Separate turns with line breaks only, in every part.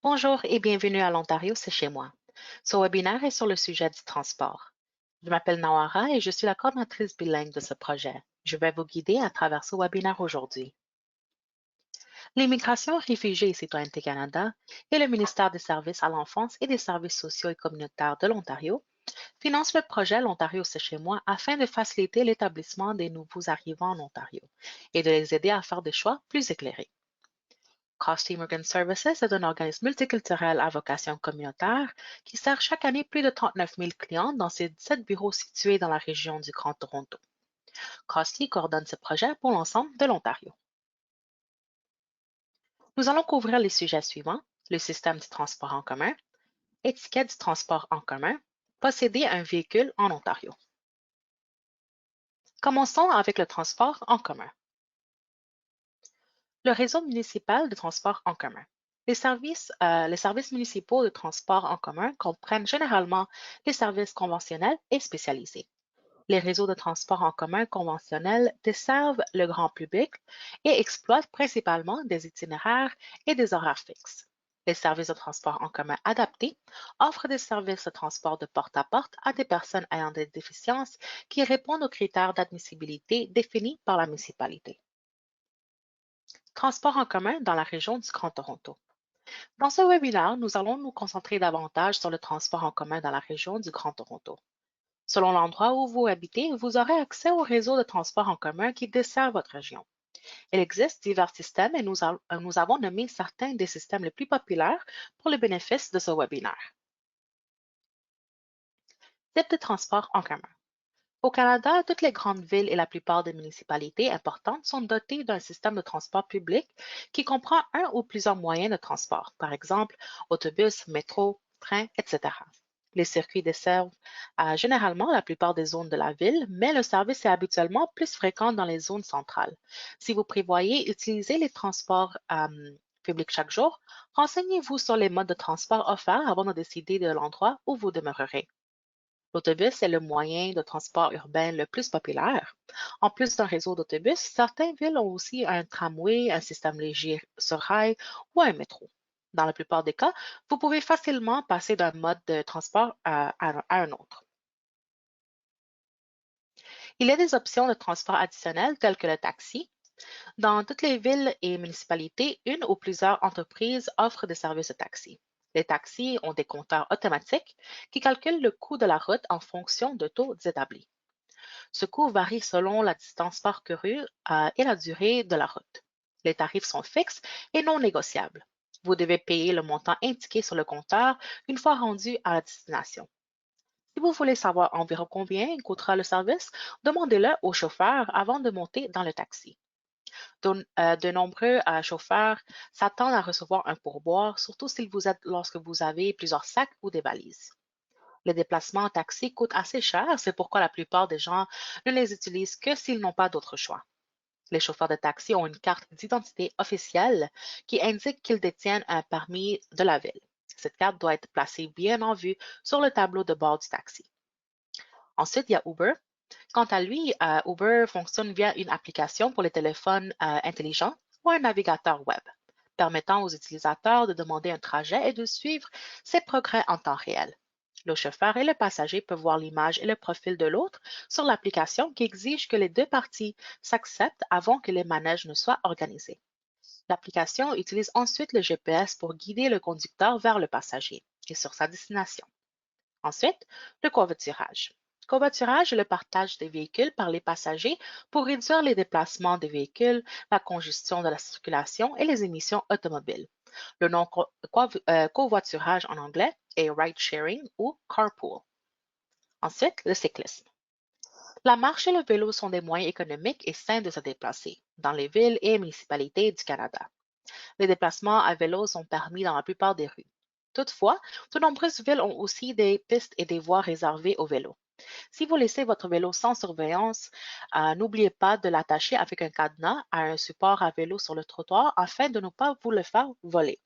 Bonjour et bienvenue à l'Ontario, c'est chez moi. Ce webinaire est sur le sujet du transport. Je m'appelle Nawara et je suis la coordinatrice bilingue de ce projet. Je vais vous guider à travers ce webinaire aujourd'hui. L'immigration, réfugiés et citoyenneté Canada et le ministère des Services à l'enfance et des services sociaux et communautaires de l'Ontario financent le projet L'Ontario, c'est chez moi afin de faciliter l'établissement des nouveaux arrivants en Ontario et de les aider à faire des choix plus éclairés. Cost Immigrant Services est un organisme multiculturel à vocation communautaire qui sert chaque année plus de 39 000 clients dans ses 17 bureaux situés dans la région du Grand Toronto. Costly coordonne ce projet pour l'ensemble de l'Ontario. Nous allons couvrir les sujets suivants: le système du transport en commun, étiquette du transport en commun, posséder un véhicule en Ontario. Commençons avec le transport en commun. Le réseau municipal de transport en commun. Les services municipaux de transport en commun comprennent généralement les services conventionnels et spécialisés. Les réseaux de transport en commun conventionnels desservent le grand public et exploitent principalement des itinéraires et des horaires fixes. Les services de transport en commun adaptés offrent des services de transport de porte à porte à des personnes ayant des déficiences qui répondent aux critères d'admissibilité définis par la municipalité. Transport en commun dans la région du Grand Toronto. Dans ce webinaire, nous allons nous concentrer davantage sur le transport en commun dans la région du Grand Toronto. Selon l'endroit où vous habitez, vous aurez accès au réseau de transport en commun qui dessert votre région. Il existe divers systèmes et nous avons nommé certains des systèmes les plus populaires pour le bénéfice de ce webinaire. Type de transport en commun. Au Canada, toutes les grandes villes et la plupart des municipalités importantes sont dotées d'un système de transport public qui comprend un ou plusieurs moyens de transport, par exemple autobus, métro, train, etc. Les circuits desservent généralement la plupart des zones de la ville, mais le service est habituellement plus fréquent dans les zones centrales. Si vous prévoyez utiliser les transports publics chaque jour, renseignez-vous sur les modes de transport offerts avant de décider de l'endroit où vous demeurerez. L'autobus est le moyen de transport urbain le plus populaire. En plus d'un réseau d'autobus, certaines villes ont aussi un tramway, un système léger sur rail ou un métro. Dans la plupart des cas, vous pouvez facilement passer d'un mode de transport à un autre. Il y a des options de transport additionnelles telles que le taxi. Dans toutes les villes et municipalités, une ou plusieurs entreprises offrent des services de taxi. Les taxis ont des compteurs automatiques qui calculent le coût de la route en fonction de taux établis. Ce coût varie selon la distance parcourue et la durée de la route. Les tarifs sont fixes et non négociables. Vous devez payer le montant indiqué sur le compteur une fois rendu à la destination. Si vous voulez savoir environ combien coûtera le service, demandez-le au chauffeur avant de monter dans le taxi. De nombreux chauffeurs s'attendent à recevoir un pourboire, surtout s'ils vous aident lorsque vous avez plusieurs sacs ou des valises. Les déplacements en taxi coûtent assez cher, c'est pourquoi la plupart des gens ne les utilisent que s'ils n'ont pas d'autre choix. Les chauffeurs de taxi ont une carte d'identité officielle qui indique qu'ils détiennent un permis de la ville. Cette carte doit être placée bien en vue sur le tableau de bord du taxi. Ensuite, il y a Uber. Quant à lui, Uber fonctionne via une application pour les téléphones intelligents ou un navigateur web, permettant aux utilisateurs de demander un trajet et de suivre ses progrès en temps réel. Le chauffeur et le passager peuvent voir l'image et le profil de l'autre sur l'application qui exige que les deux parties s'acceptent avant que les manèges ne soient organisés. L'application utilise ensuite le GPS pour guider le conducteur vers le passager et sur sa destination. Ensuite, le covoiturage. Covoiturage est le partage des véhicules par les passagers pour réduire les déplacements des véhicules, la congestion de la circulation et les émissions automobiles. Le nom covoiturage en anglais est ride sharing ou carpool. Ensuite, le cyclisme. La marche et le vélo sont des moyens économiques et sains de se déplacer dans les villes et municipalités du Canada. Les déplacements à vélo sont permis dans la plupart des rues. Toutefois, de nombreuses villes ont aussi des pistes et des voies réservées aux vélos. Si vous laissez votre vélo sans surveillance, n'oubliez pas de l'attacher avec un cadenas à un support à vélo sur le trottoir afin de ne pas vous le faire voler.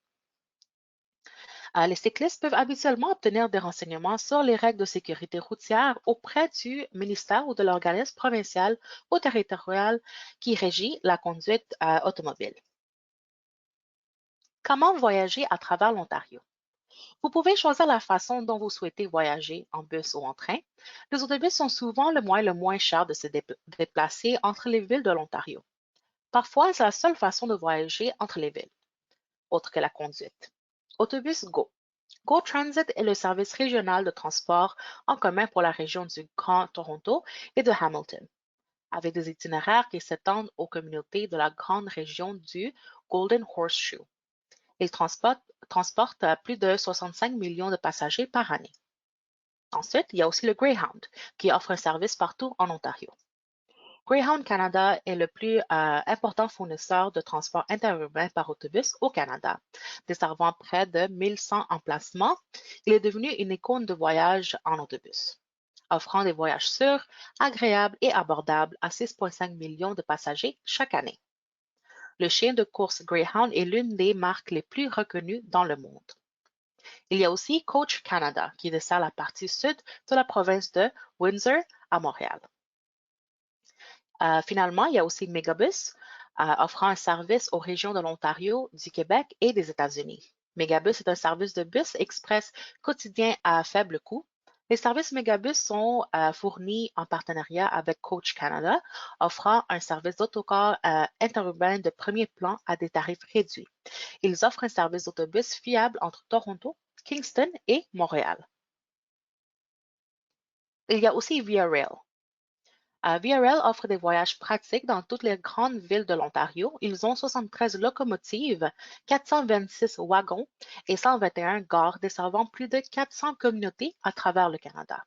Les cyclistes peuvent habituellement obtenir des renseignements sur les règles de sécurité routière auprès du ministère ou de l'organisme provincial ou territorial qui régit la conduite automobile. Comment voyager à travers l'Ontario? Vous pouvez choisir la façon dont vous souhaitez voyager, en bus ou en train. Les autobus sont souvent le moins cher de se déplacer entre les villes de l'Ontario. Parfois, c'est la seule façon de voyager entre les villes, autre que la conduite. Autobus Go. Go Transit est le service régional de transport en commun pour la région du Grand Toronto et de Hamilton, avec des itinéraires qui s'étendent aux communautés de la grande région du Golden Horseshoe. Il transporte plus de 65 millions de passagers par année. Ensuite, il y a aussi le Greyhound, qui offre un service partout en Ontario. Greyhound Canada est le plus important fournisseur de transport interurbain par autobus au Canada, desservant près de 1100 emplacements. Il est devenu une icône de voyage en autobus, offrant des voyages sûrs, agréables et abordables à 6,5 millions de passagers chaque année. Le chien de course Greyhound est l'une des marques les plus reconnues dans le monde. Il y a aussi Coach Canada, qui dessert la partie sud de la province de Windsor à Montréal. Finalement, il y a aussi Megabus, offrant un service aux régions de l'Ontario, du Québec et des États-Unis. Megabus est un service de bus express quotidien à faible coût. Les services Megabus sont fournis en partenariat avec Coach Canada, offrant un service d'autocar interurbain de premier plan à des tarifs réduits. Ils offrent un service d'autobus fiable entre Toronto, Kingston et Montréal. Il y a aussi Via Rail. Via Rail offre des voyages pratiques dans toutes les grandes villes de l'Ontario. Ils ont 73 locomotives, 426 wagons et 121 gares desservant plus de 400 communautés à travers le Canada.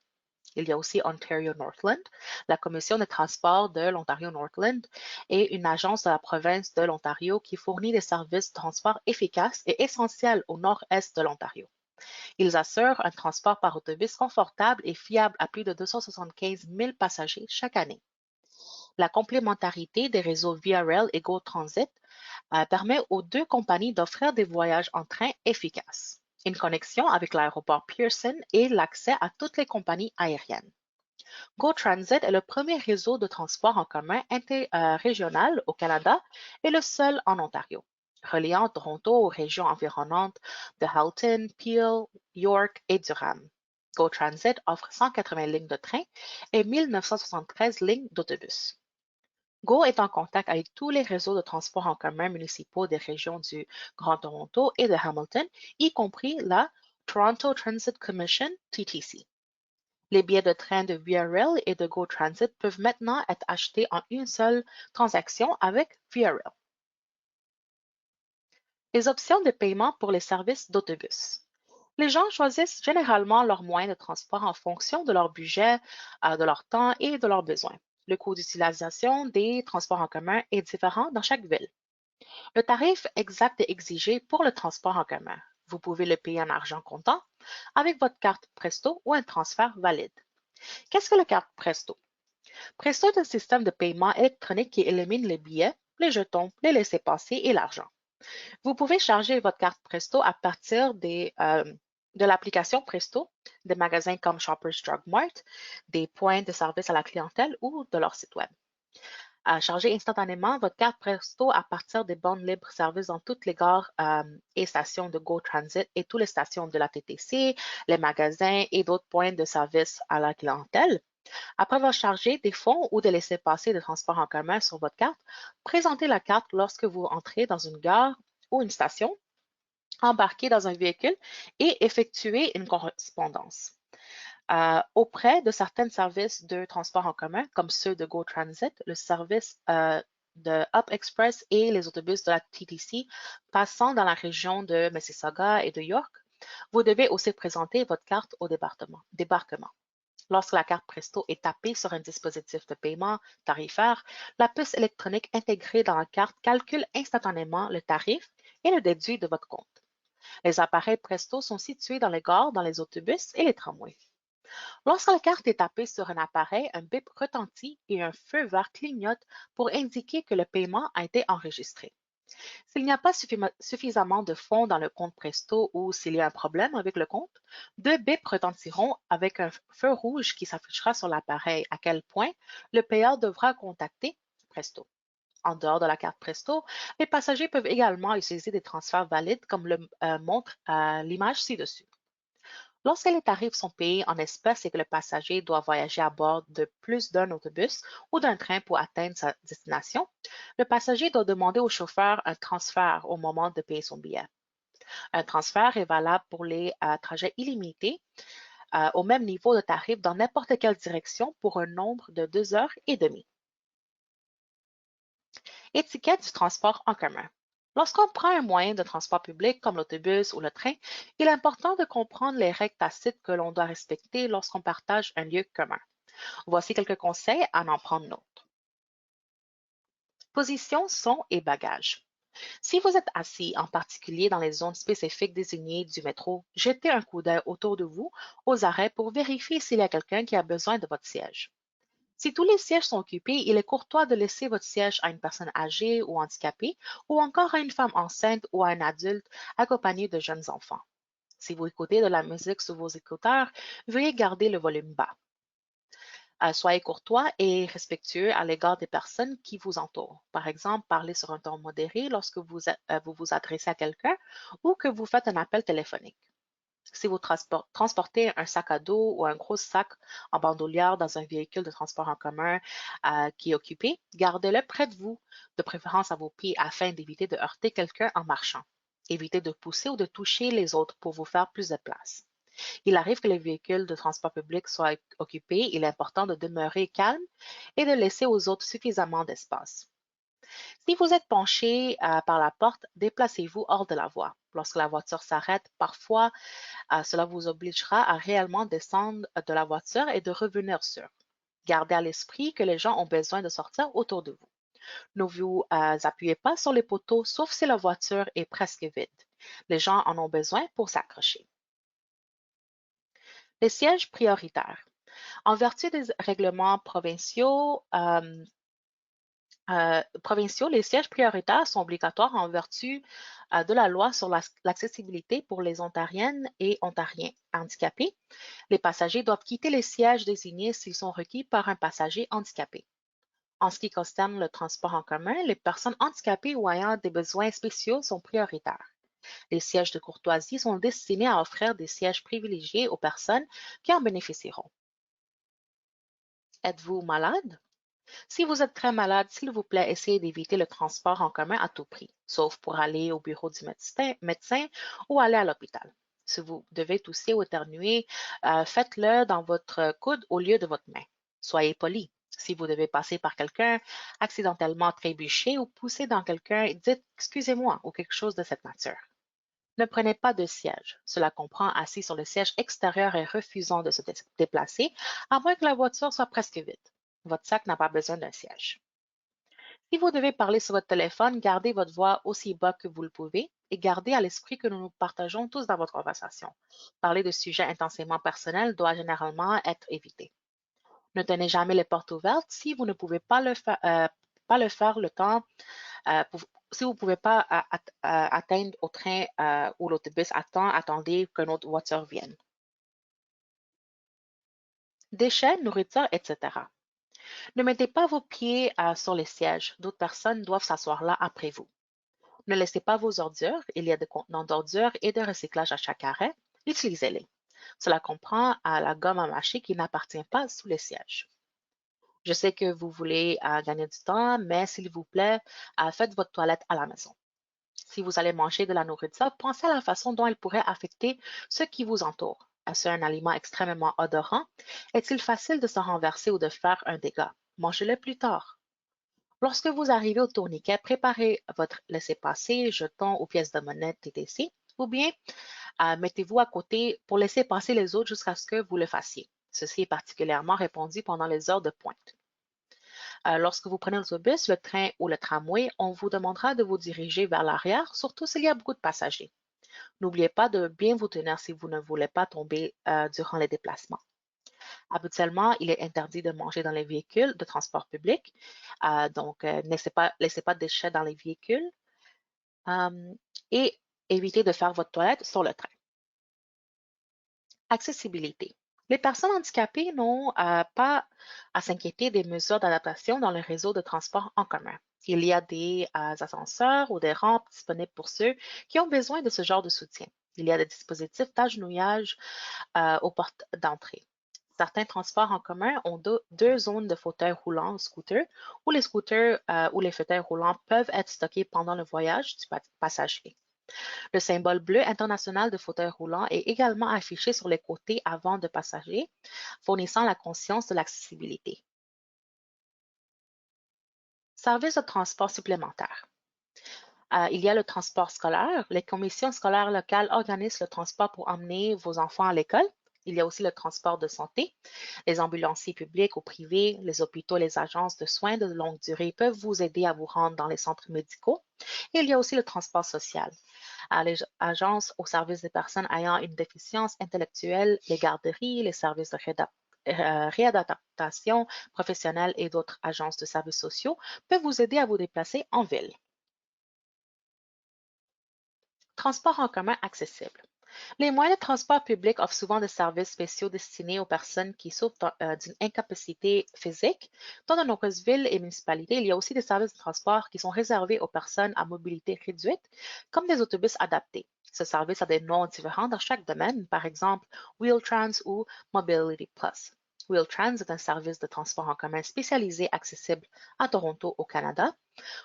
Il y a aussi Ontario Northland. La Commission des transports de l'Ontario Northland est une agence de la province de l'Ontario qui fournit des services de transport efficaces et essentiels au nord-est de l'Ontario. Ils assurent un transport par autobus confortable et fiable à plus de 275 000 passagers chaque année. La complémentarité des réseaux Via Rail et Go Transit permet aux deux compagnies d'offrir des voyages en train efficaces, une connexion avec l'aéroport Pearson et l'accès à toutes les compagnies aériennes. Go Transit est le premier réseau de transport en commun interrégional au Canada et le seul en Ontario, reliant Toronto aux régions environnantes de Halton, Peel, York et Durham. Go Transit offre 180 lignes de train et 1973 lignes d'autobus. Go est en contact avec tous les réseaux de transport en commun municipaux des régions du Grand Toronto et de Hamilton, y compris la Toronto Transit Commission, TTC. Les billets de train de Via Rail et de Go Transit peuvent maintenant être achetés en une seule transaction avec Via Rail. Les options de paiement pour les services d'autobus. Les gens choisissent généralement leurs moyens de transport en fonction de leur budget, de leur temps et de leurs besoins. Le coût d'utilisation des transports en commun est différent dans chaque ville. Le tarif exact est exigé pour le transport en commun. Vous pouvez le payer en argent comptant, avec votre carte Presto ou un transfert valide. Qu'est-ce que la carte Presto? Presto est un système de paiement électronique qui élimine les billets, les jetons, les laissez-passer et l'argent. Vous pouvez charger votre carte Presto à partir de l'application Presto, des magasins comme Shoppers Drug Mart, des points de service à la clientèle ou de leur site web. Chargez instantanément votre carte Presto à partir des bornes libre-service dans toutes les gares et stations de Go Transit et toutes les stations de la TTC, les magasins et d'autres points de service à la clientèle. Après avoir chargé des fonds ou de laisser passer de transport en commun sur votre carte, présentez la carte lorsque vous entrez dans une gare ou une station, embarquez dans un véhicule et effectuez une correspondance. Auprès de certains services de transport en commun, comme ceux de Go Transit, le service de Up Express et les autobus de la TTC passant dans la région de Mississauga et de York, vous devez aussi présenter votre carte au débarquement. Lorsque la carte Presto est tapée sur un dispositif de paiement tarifaire, la puce électronique intégrée dans la carte calcule instantanément le tarif et le déduit de votre compte. Les appareils Presto sont situés dans les gares, dans les autobus et les tramways. Lorsque la carte est tapée sur un appareil, un bip retentit et un feu vert clignote pour indiquer que le paiement a été enregistré. S'il n'y a pas suffisamment de fonds dans le compte Presto ou s'il y a un problème avec le compte, deux bips retentiront avec un feu rouge qui s'affichera sur l'appareil, à quel point le payeur devra contacter Presto. En dehors de la carte Presto, les passagers peuvent également utiliser des transferts valides comme le montre l'image ci-dessus. Lorsque les tarifs sont payés en espèces et que le passager doit voyager à bord de plus d'un autobus ou d'un train pour atteindre sa destination, le passager doit demander au chauffeur un transfert au moment de payer son billet. Un transfert est valable pour les trajets illimités au même niveau de tarif dans n'importe quelle direction pour un nombre de 2 heures et demie. Étiquette du transport en commun. Lorsqu'on prend un moyen de transport public comme l'autobus ou le train, il est important de comprendre les règles tacites que l'on doit respecter lorsqu'on partage un lieu commun. Voici quelques conseils à en prendre note. Position, son et bagages. Si vous êtes assis, en particulier dans les zones spécifiques désignées du métro, jetez un coup d'œil autour de vous aux arrêts pour vérifier s'il y a quelqu'un qui a besoin de votre siège. Si tous les sièges sont occupés, il est courtois de laisser votre siège à une personne âgée ou handicapée ou encore à une femme enceinte ou à un adulte accompagné de jeunes enfants. Si vous écoutez de la musique sur vos écouteurs, veuillez garder le volume bas. Soyez courtois et respectueux à l'égard des personnes qui vous entourent. Par exemple, parlez sur un ton modéré lorsque vous vous adressez à quelqu'un ou que vous faites un appel téléphonique. Si vous transportez un sac à dos ou un gros sac en bandoulière dans un véhicule de transport en commun qui est occupé, gardez-le près de vous, de préférence à vos pieds, afin d'éviter de heurter quelqu'un en marchant. Évitez de pousser ou de toucher les autres pour vous faire plus de place. Il arrive que les véhicules de transport public soient occupés. Il est important de demeurer calme et de laisser aux autres suffisamment d'espace. Si vous êtes penché par la porte, déplacez-vous hors de la voie. Lorsque la voiture s'arrête, parfois, cela vous obligera à réellement descendre de la voiture et de revenir sur. Gardez à l'esprit que les gens ont besoin de sortir autour de vous. Ne vous appuyez pas sur les poteaux, sauf si la voiture est presque vide. Les gens en ont besoin pour s'accrocher. Les sièges prioritaires. En vertu des règlements provinciaux, les sièges prioritaires sont obligatoires en vertu de la loi sur l'accessibilité pour les Ontariennes et Ontariens handicapés. Les passagers doivent quitter les sièges désignés s'ils sont requis par un passager handicapé. En ce qui concerne le transport en commun, les personnes handicapées ou ayant des besoins spéciaux sont prioritaires. Les sièges de courtoisie sont destinés à offrir des sièges privilégiés aux personnes qui en bénéficieront. Êtes-vous malade? Si vous êtes très malade, s'il vous plaît, essayez d'éviter le transport en commun à tout prix, sauf pour aller au bureau du médecin ou aller à l'hôpital. Si vous devez tousser ou éternuer, faites-le dans votre coude au lieu de votre main. Soyez poli. Si vous devez passer par quelqu'un, accidentellement trébucher ou pousser dans quelqu'un, dites excusez-moi ou quelque chose de cette nature. Ne prenez pas de siège. Cela comprend assis sur le siège extérieur et refusant de se déplacer, à moins que la voiture soit presque vide. Votre sac n'a pas besoin d'un siège. Si vous devez parler sur votre téléphone, gardez votre voix aussi bas que vous le pouvez et gardez à l'esprit que nous nous partageons tous dans votre conversation. Parler de sujets intensément personnels doit généralement être évité. Ne tenez jamais les portes ouvertes si vous ne pouvez pas le faire le temps, si vous ne pouvez pas atteindre au train ou l'autobus à temps, attendez qu'une autre voiture vienne. Déchets, nourriture, etc. Ne mettez pas vos pieds sur les sièges. D'autres personnes doivent s'asseoir là après vous. Ne laissez pas vos ordures. Il y a des contenants d'ordures et de recyclage à chaque arrêt. Utilisez-les. Cela comprend la gomme à mâcher qui n'appartient pas sous les sièges. Je sais que vous voulez gagner du temps, mais s'il vous plaît, faites votre toilette à la maison. Si vous allez manger de la nourriture, pensez à la façon dont elle pourrait affecter ceux qui vous entourent. Est-ce un aliment extrêmement odorant? Est-il facile de s'en renverser ou de faire un dégât? Mangez-le plus tard. Lorsque vous arrivez au tourniquet, préparez votre laissez-passer, jetons ou pièces de monnaie, etc. Ou bien mettez-vous à côté pour laisser passer les autres jusqu'à ce que vous le fassiez. Ceci est particulièrement répandu pendant les heures de pointe. Lorsque vous prenez l'autobus, le train ou le tramway, on vous demandera de vous diriger vers l'arrière, surtout s'il y a beaucoup de passagers. N'oubliez pas de bien vous tenir si vous ne voulez pas tomber durant les déplacements. Habituellement, il est interdit de manger dans les véhicules de transport public, donc laissez pas de déchets dans les véhicules et évitez de faire votre toilette sur le train. Accessibilité. Les personnes handicapées n'ont pas à s'inquiéter des mesures d'adaptation dans le réseau de transport en commun. Il y a des ascenseurs ou des rampes disponibles pour ceux qui ont besoin de ce genre de soutien. Il y a des dispositifs d'agenouillage aux portes d'entrée. Certains transports en commun ont deux zones de fauteuils roulants ou scooters, où les scooters ou les fauteuils roulants peuvent être stockés pendant le voyage du passager. Le symbole bleu international de fauteuil roulant est également affiché sur les côtés avant de passagers, fournissant la conscience de l'accessibilité. Services de transport supplémentaires. Il y a le transport scolaire. Les commissions scolaires locales organisent le transport pour emmener vos enfants à l'école. Il y a aussi le transport de santé. Les ambulanciers publics ou privés, les hôpitaux, les agences de soins de longue durée peuvent vous aider à vous rendre dans les centres médicaux. Et il y a aussi le transport social. Les agences au service des personnes ayant une déficience intellectuelle, les garderies, les services de réadaptation professionnelle et d'autres agences de services sociaux peuvent vous aider à vous déplacer en ville. Transport en commun accessible. Les moyens de transport public offrent souvent des services spéciaux destinés aux personnes qui souffrent d'une incapacité physique. Dans de nombreuses villes et municipalités, il y a aussi des services de transport qui sont réservés aux personnes à mobilité réduite, comme des autobus adaptés. Ce service a des noms différents dans chaque domaine, par exemple Wheeltrans ou Mobility Plus. Wheeltrans est un service de transport en commun spécialisé accessible à Toronto, au Canada,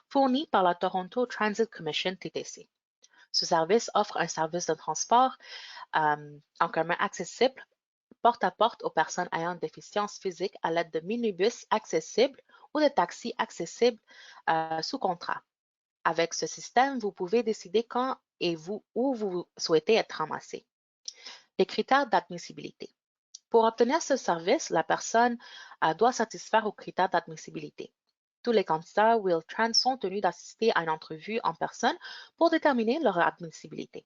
fourni par la Toronto Transit Commission TTC. Ce service offre un service de transport en commun accessible porte à porte aux personnes ayant une déficience physique à l'aide de minibus accessibles ou de taxis accessibles sous contrat. Avec ce système, vous pouvez décider quand et où vous souhaitez être ramassé. Les critères d'admissibilité. Pour obtenir ce service, la personne doit satisfaire aux critères d'admissibilité. Tous les candidats Wheeltrans sont tenus d'assister à une entrevue en personne pour déterminer leur admissibilité.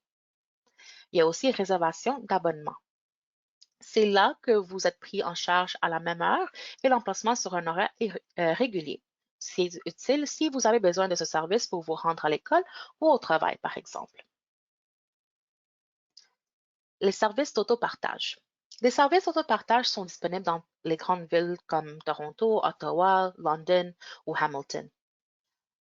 Il y a aussi réservation d'abonnement. C'est là que vous êtes pris en charge à la même heure et l'emplacement sur un horaire régulier. C'est utile si vous avez besoin de ce service pour vous rendre à l'école ou au travail, par exemple. Les services d'autopartage. Les services d'autopartage sont disponibles dans les grandes villes comme Toronto, Ottawa, London ou Hamilton.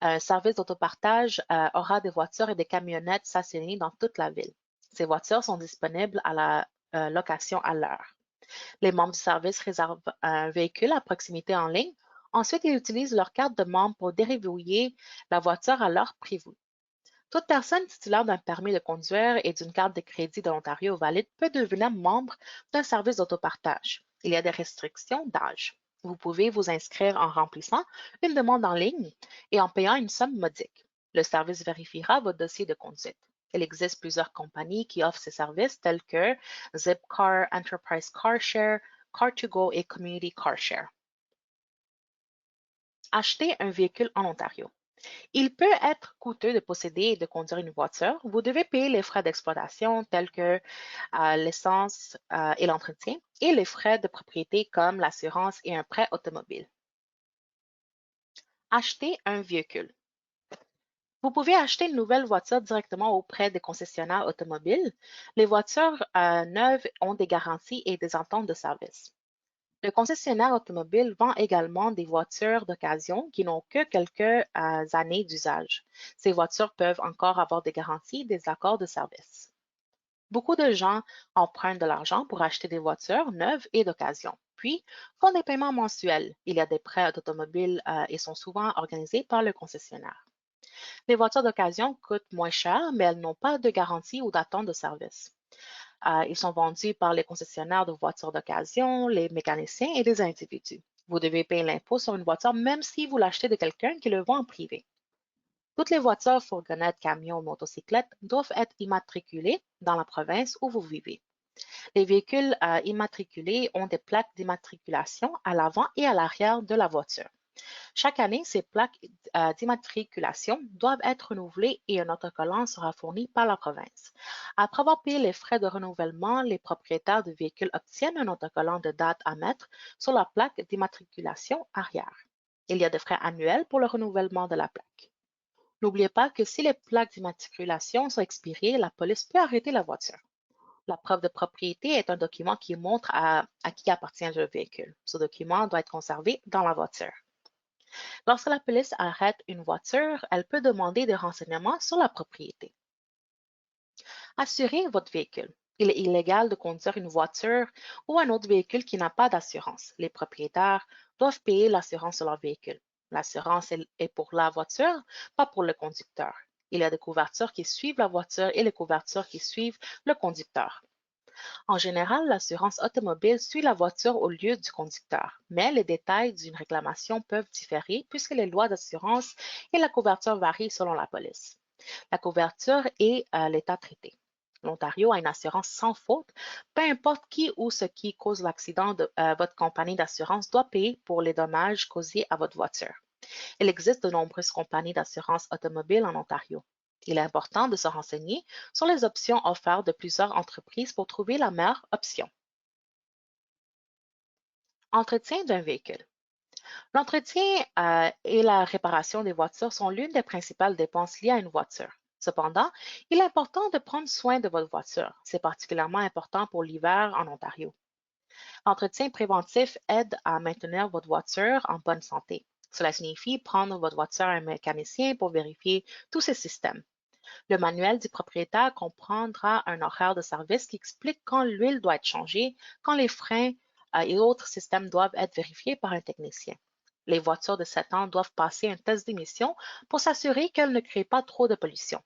Un service d'autopartage aura des voitures et des camionnettes stationnées dans toute la ville. Ces voitures sont disponibles à la location à l'heure. Les membres du service réservent un véhicule à proximité en ligne. Ensuite, ils utilisent leur carte de membre pour déverrouiller la voiture à l'heure prévue. Toute personne titulaire d'un permis de conduire et d'une carte de crédit de l'Ontario valide peut devenir membre d'un service d'autopartage. Il y a des restrictions d'âge. Vous pouvez vous inscrire en remplissant une demande en ligne et en payant une somme modique. Le service vérifiera votre dossier de conduite. Il existe plusieurs compagnies qui offrent ces services tels que Zipcar, Enterprise Car Share, Car2Go et Community Car Share. Acheter un véhicule en Ontario. Il peut être coûteux de posséder et de conduire une voiture. Vous devez payer les frais d'exploitation tels que l'essence et l'entretien et les frais de propriété comme l'assurance et un prêt automobile. Acheter un véhicule. Vous pouvez acheter une nouvelle voiture directement auprès des concessionnaires automobiles. Les voitures neuves ont des garanties et des ententes de service. Le concessionnaire automobile vend également des voitures d'occasion qui n'ont que quelques années d'usage. Ces voitures peuvent encore avoir des garanties et des accords de service. Beaucoup de gens empruntent de l'argent pour acheter des voitures neuves et d'occasion, puis font des paiements mensuels. Il y a des prêts d'automobile et sont souvent organisés par le concessionnaire. Les voitures d'occasion coûtent moins cher, mais elles n'ont pas de garantie ou d'attente de service. Ils sont vendus par les concessionnaires de voitures d'occasion, les mécaniciens et les individus. Vous devez payer l'impôt sur une voiture même si vous l'achetez de quelqu'un qui le vend en privé. Toutes les voitures, fourgonnettes, camions, motocyclettes doivent être immatriculées dans la province où vous vivez. Les véhicules immatriculés ont des plaques d'immatriculation à l'avant et à l'arrière de la voiture. Chaque année, ces plaques d'immatriculation doivent être renouvelées et un autocollant sera fourni par la province. Après avoir payé les frais de renouvellement, les propriétaires de véhicules obtiennent un autocollant de date à mettre sur la plaque d'immatriculation arrière. Il y a des frais annuels pour le renouvellement de la plaque. N'oubliez pas que si les plaques d'immatriculation sont expirées, la police peut arrêter la voiture. La preuve de propriété est un document qui montre à qui appartient le véhicule. Ce document doit être conservé dans la voiture. Lorsque la police arrête une voiture, elle peut demander des renseignements sur la propriété. Assurez votre véhicule. Il est illégal de conduire une voiture ou un autre véhicule qui n'a pas d'assurance. Les propriétaires doivent payer l'assurance sur leur véhicule. L'assurance est pour la voiture, pas pour le conducteur. Il y a des couvertures qui suivent la voiture et les couvertures qui suivent le conducteur. En général, l'assurance automobile suit la voiture au lieu du conducteur, mais les détails d'une réclamation peuvent différer puisque les lois d'assurance et la couverture varient selon la police. La couverture et l'état traité. L'Ontario a une assurance sans faute. Peu importe qui ou ce qui cause l'accident, votre compagnie d'assurance doit payer pour les dommages causés à votre voiture. Il existe de nombreuses compagnies d'assurance automobile en Ontario. Il est important de se renseigner sur les options offertes de plusieurs entreprises pour trouver la meilleure option. Entretien d'un véhicule. L'entretien et la réparation des voitures sont l'une des principales dépenses liées à une voiture. Cependant, il est important de prendre soin de votre voiture. C'est particulièrement important pour l'hiver en Ontario. L'entretien préventif aide à maintenir votre voiture en bonne santé. Cela signifie prendre votre voiture à un mécanicien pour vérifier tous ses systèmes. Le manuel du propriétaire comprendra un horaire de service qui explique quand l'huile doit être changée, quand les freins et autres systèmes doivent être vérifiés par un technicien. Les voitures de 7 ans doivent passer un test d'émission pour s'assurer qu'elles ne créent pas trop de pollution.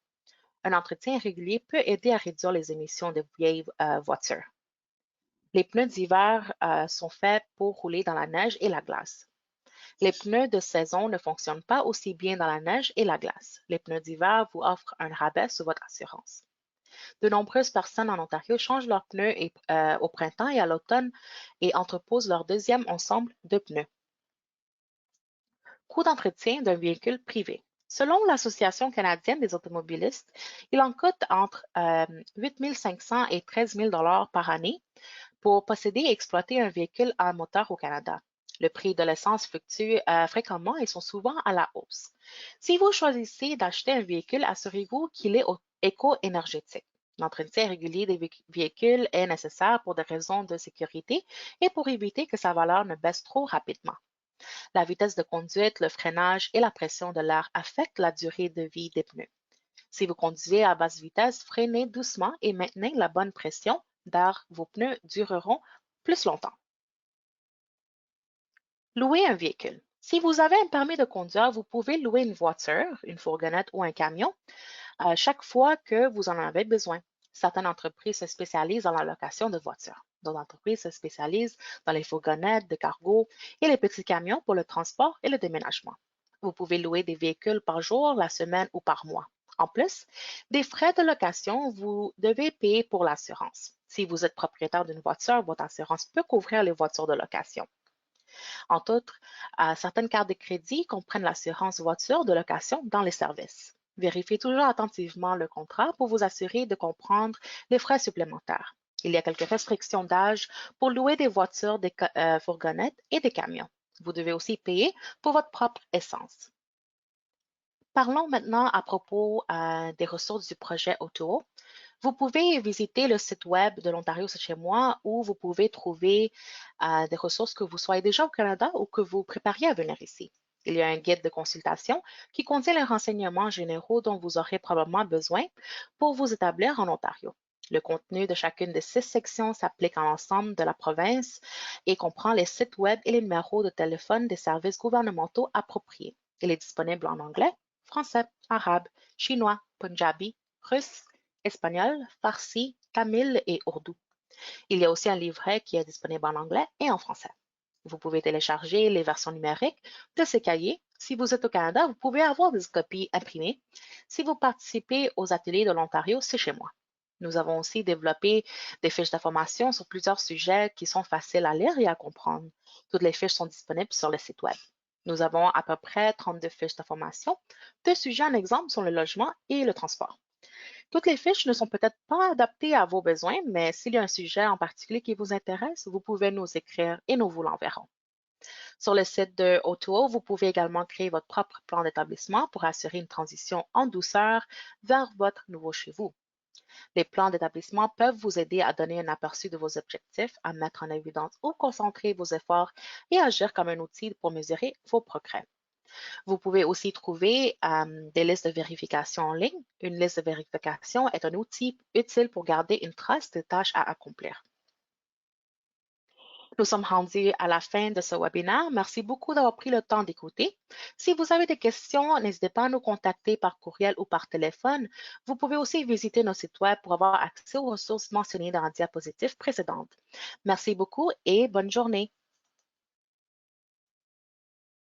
Un entretien régulier peut aider à réduire les émissions de vieilles voitures. Les pneus d'hiver sont faits pour rouler dans la neige et la glace. Les pneus de saison ne fonctionnent pas aussi bien dans la neige et la glace. Les pneus d'hiver vous offrent un rabais sur votre assurance. De nombreuses personnes en Ontario changent leurs pneus au printemps et à l'automne et entreposent leur deuxième ensemble de pneus. Coût d'entretien d'un véhicule privé. Selon l'Association canadienne des automobilistes, il en coûte entre 8 500 et 13 000 par année pour posséder et exploiter un véhicule à moteur au Canada. Le prix de l'essence fluctue fréquemment et sont souvent à la hausse. Si vous choisissez d'acheter un véhicule, assurez-vous qu'il est éco-énergétique. L'entretien régulier des véhicules est nécessaire pour des raisons de sécurité et pour éviter que sa valeur ne baisse trop rapidement. La vitesse de conduite, le freinage et la pression de l'air affectent la durée de vie des pneus. Si vous conduisez à basse vitesse, freinez doucement et maintenez la bonne pression d'air. Vos pneus dureront plus longtemps. Louer un véhicule. Si vous avez un permis de conduire, vous pouvez louer une voiture, une fourgonnette ou un camion chaque fois que vous en avez besoin. Certaines entreprises se spécialisent dans la location de voitures. D'autres entreprises se spécialisent dans les fourgonnettes de cargo et les petits camions pour le transport et le déménagement. Vous pouvez louer des véhicules par jour, la semaine ou par mois. En plus, des frais de location, vous devez payer pour l'assurance. Si vous êtes propriétaire d'une voiture, votre assurance peut couvrir les voitures de location. Entre autres, certaines cartes de crédit comprennent l'assurance voiture de location dans les services. Vérifiez toujours attentivement le contrat pour vous assurer de comprendre les frais supplémentaires. Il y a quelques restrictions d'âge pour louer des voitures, des fourgonnettes et des camions. Vous devez aussi payer pour votre propre essence. Parlons maintenant à propos des ressources du projet Auto. Vous pouvez visiter le site web de l'Ontario, c'est chez moi, où vous pouvez trouver des ressources que vous soyez déjà au Canada ou que vous prépariez à venir ici. Il y a un guide de consultation qui contient les renseignements généraux dont vous aurez probablement besoin pour vous établir en Ontario. Le contenu de chacune des 6 sections s'applique à l'ensemble de la province et comprend les sites web et les numéros de téléphone des services gouvernementaux appropriés. Il est disponible en anglais, français, arabe, chinois, punjabi, russe, espagnol, farsi, tamil et ourdou. Il y a aussi un livret qui est disponible en anglais et en français. Vous pouvez télécharger les versions numériques de ces cahiers. Si vous êtes au Canada, vous pouvez avoir des copies imprimées. Si vous participez aux ateliers de l'Ontario, c'est chez moi. Nous avons aussi développé des fiches d'information sur plusieurs sujets qui sont faciles à lire et à comprendre. Toutes les fiches sont disponibles sur le site web. Nous avons à peu près 32 fiches d'information. 2 sujets en exemple sont le logement et le transport. Toutes les fiches ne sont peut-être pas adaptées à vos besoins, mais s'il y a un sujet en particulier qui vous intéresse, vous pouvez nous écrire et nous vous l'enverrons. Sur le site de O2O, vous pouvez également créer votre propre plan d'établissement pour assurer une transition en douceur vers votre nouveau chez vous. Les plans d'établissement peuvent vous aider à donner un aperçu de vos objectifs, à mettre en évidence où concentrer vos efforts et agir comme un outil pour mesurer vos progrès. Vous pouvez aussi trouver des listes de vérification en ligne. Une liste de vérification est un outil utile pour garder une trace des tâches à accomplir. Nous sommes rendus à la fin de ce webinaire. Merci beaucoup d'avoir pris le temps d'écouter. Si vous avez des questions, n'hésitez pas à nous contacter par courriel ou par téléphone. Vous pouvez aussi visiter nos sites web pour avoir accès aux ressources mentionnées dans la diapositive précédente. Merci beaucoup et bonne journée.